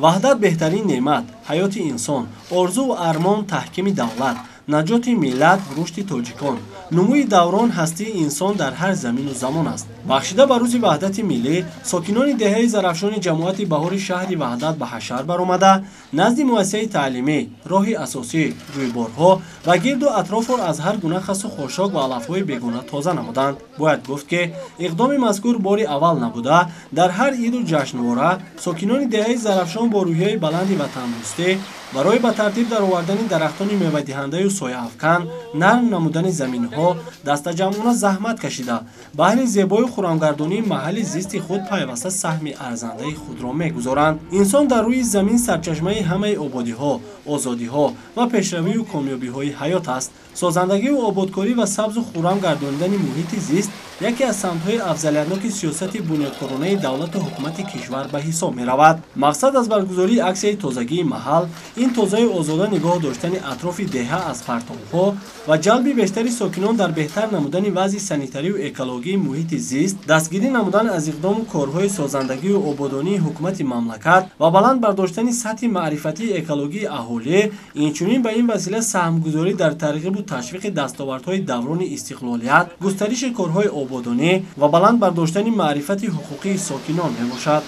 وحدت بهترین نعمت، حیات انسان، آرزو و ارمان تحکیم دولت، نجات ملت، رشد تاجیکان، نموی دوران هستی انسان در هر زمین و زمان است. بخشیده بر روز وحدت ملی، ساکنان دهه زرافشان جماعت بهار شهر وحدت به حشر برآمده، نزد مؤسسه تعلیمی، راه اساسی، جویبارها و گرد و اطراف را از هر گونه خس و خاشاک و علفهای بیگانه تازه نمودند. باید گفت که اقدام مذکور بار اول نبوده، در هر عید و جشنواره ساکنان دهه زرافشان با روحیه بلند وطن‌دوستی برای به ترتیب در آوردن درختان میوه‌دهنده و سایه افکن، نرم نمودن زمین‌ها، دست جمعانه زحمت کشیده، بهر زیبای خرمگردانی محل زیست خود پیوسته سهم ارزنده خود را می‌گذارند. انسان در روی زمین سرچشمه همه آبادی‌ها، آزادی‌ها و پیشروی و کامیابی‌های حیات است. سازندگی و آبادکاری و سبز و خرم گرداندن محیط زیست یکی از سمت‌های افضلیت‌ناک سیاست بنیادکارانه دولت و حکومت کشور به حساب می‌رود. مقصد از برگزاری عکس تازگی محل این توزیع آزاده نگاه داشتن اطراف دهه از پرتاب‌ها و جلب بیشتر ساکنان در بهتر نمودن وضع سانیتری و اکولوژی محیط زیست، دستگیری نمودن از اقدام و کارهای سازندگی و آبادانی حکومت مملکت و بلند برداشتن سطح معرفتی اکولوژی اهالی، اینچنین به این وسیله سهمگذاری در ترغیب و تشویق دستاوردهای دوران استقلالیت، گسترش کارهای آبادانی و بلند برداشتن معرفت حقوقی ساکنان میباشد.